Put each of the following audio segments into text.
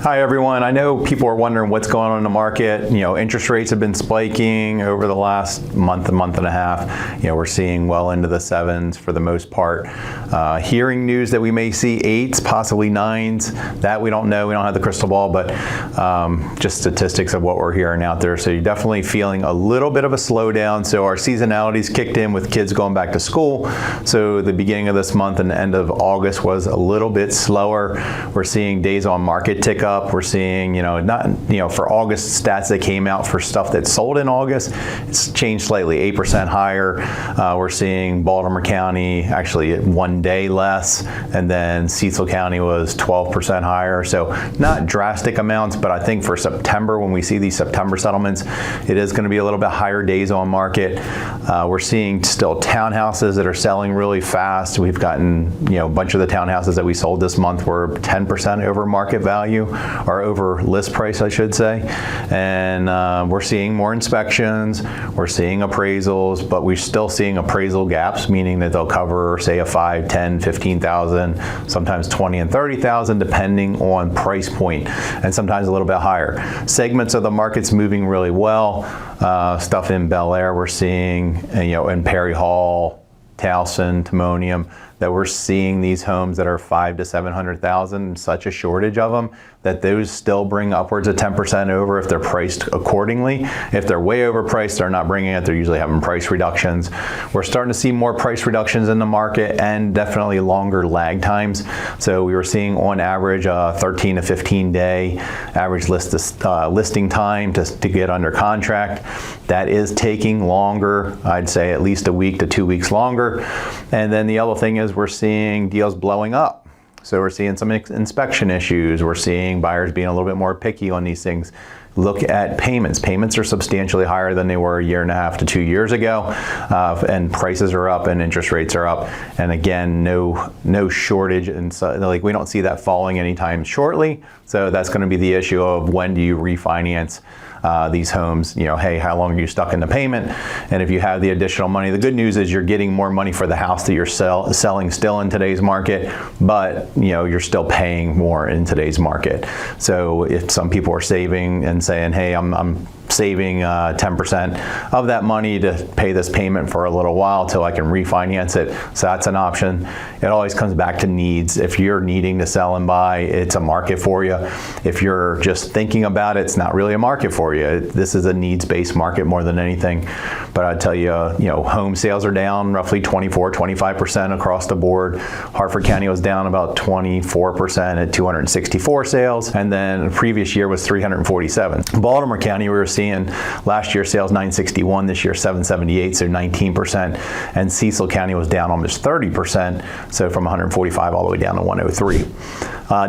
Hi everyone. I know people are wondering what's going on in the market. Interest rates have been spiking over the last month and a half. We're seeing well into the 7s for the most part. Hearing news that we may see 8s, possibly 9s. That we don't know. We don't have the crystal ball, but just statistics of what we're hearing out there. So you're definitely feeling a little bit of a slowdown. So our seasonality's kicked in with kids going back to school. So the beginning of this month and the end of August was a little bit slower. We're seeing days on market tick up. We're seeing, for August stats that came out for stuff that sold in August, it's changed slightly, 8% higher. We're seeing Baltimore County actually 1 day less, and then Cecil County was 12% higher. So not drastic amounts, but I think for September, when we see these September settlements, it is going to be a little bit higher days on market. We're seeing still townhouses that are selling really fast. We've gotten, a bunch of the townhouses that we sold this month were 10% over market value, or over list price, I should say. And we're seeing more inspections, we're seeing appraisals, but we're still seeing appraisal gaps, meaning that they'll cover, say, a 5, 10, 15,000, sometimes 20 and 30,000, depending on price point, and sometimes a little bit higher. Segments of the market's moving really well. Stuff in Bel Air we're seeing, in Perry Hall, Towson, Timonium, that we're seeing these homes that are 5 to 700,000, such a shortage of them, that those still bring upwards of 10% over if they're priced accordingly. If they're way overpriced, they're not bringing it. They're usually having price reductions. We're starting to see more price reductions in the market, and definitely longer lag times. So we were seeing on average 13 to 15 day average listing time to get under contract. That is taking longer. I'd say at least a week to 2 weeks longer. And then the other thing is we're seeing deals blowing up. So we're seeing some inspection issues. We're seeing buyers being a little bit more picky on these things. Look at payments. Payments are substantially higher than they were a year and a half to 2 years ago, and prices are up and interest rates are up. And again, no shortage, and so, we don't see that falling anytime shortly. So that's going to be the issue of when do you refinance these homes. Hey, how long are you stuck in the payment? And if you have the additional money, the good news is you're getting more money for the house that you're selling still in today's market, but you're still paying more in today's market. So if some people are saving and saying, hey, I'm saving 10% of that money to pay this payment for a little while till I can refinance it. So that's an option. It always comes back to needs. If you're needing to sell and buy, it's a market for you. If you're just thinking about it, it's not really a market for you. This is a needs-based market more than anything. But I tell you, home sales are down roughly 24-25% across the board. Harford County was down about 24% at 264 sales, and then the previous year was 347. Baltimore County, we were seeing last year sales 961, this year 778, so 19%. And Cecil County was down almost 30%, so from 145 all the way down to 103.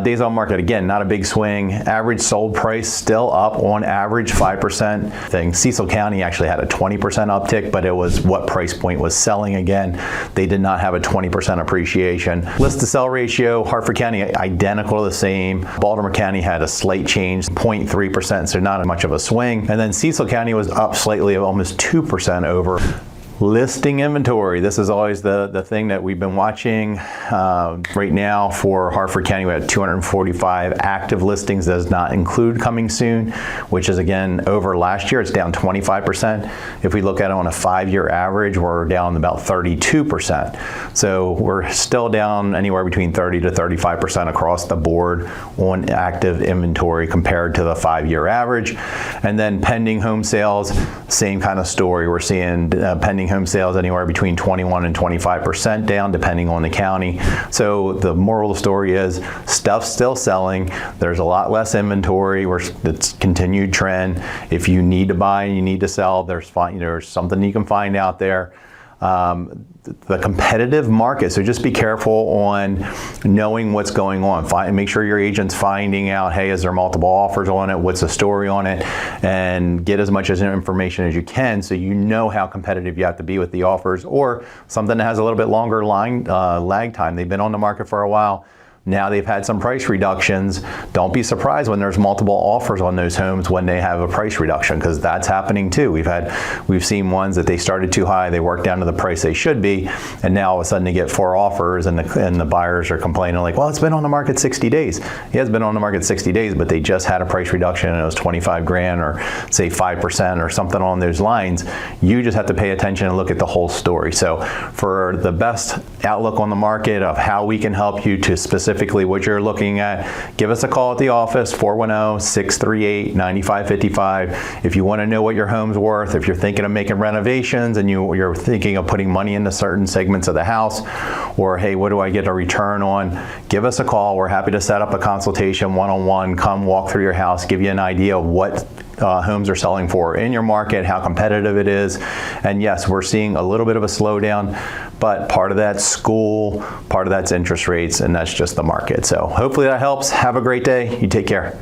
Days on market, again, not a big swing. Average sold price still up on average 5%. Cecil County actually had a 20% uptick, but it was what price point was selling again. They did not have a 20% appreciation. List to sell ratio, Harford County identical, the same. Baltimore County had a slight change, 0.3%, so not much of a swing. And then Cecil County was up slightly, almost 2% over. Listing inventory. This is always the thing that we've been watching. Right now for Harford County, we had 245 active listings. Does not include coming soon, which is again over last year. It's down 25%. If we look at it on a 5-year average, we're down about 32%. So we're still down anywhere between 30 to 35% across the board on active inventory compared to the 5-year average. And then pending home sales, same kind of story. We're seeing pending home sales anywhere between 21 and 25% down, depending on the county. So the moral of the story is stuff's still selling. There's a lot less inventory. It's continued trend. If you need to buy and you need to sell, there's something you can find out there. The competitive market, so just be careful on knowing what's going on. Make sure your agent's finding out, hey, is there multiple offers on it? What's the story on it? And get as much information as you can so you know how competitive you have to be with the offers, or something that has a little bit longer lag time. They've been on the market for a while. Now they've had some price reductions. Don't be surprised when there's multiple offers on those homes when they have a price reduction, because that's happening too. We've seen ones that they started too high, they worked down to the price they should be, and now all of a sudden they get 4 offers, and the buyers are complaining like, well, it's been on the market 60 days. It has been on the market 60 days, but they just had a price reduction and it was 25 grand or say 5% or something on those lines. You just have to pay attention and look at the whole story. So for the best outlook on the market of how we can help you to specifically what you're looking at, give us a call at the office, 410-638-9555. If you want to know what your home's worth, if you're thinking of making renovations and you're thinking of putting money into certain segments of the house, or hey, what do I get a return on? Give us a call. We're happy to set up a consultation one-on-one, come walk through your house, give you an idea of what homes are selling for in your market, how competitive it is. And yes, we're seeing a little bit of a slowdown, but part of that's school, part of that's interest rates, and that's just the market. So hopefully that helps. Have a great day. You take care.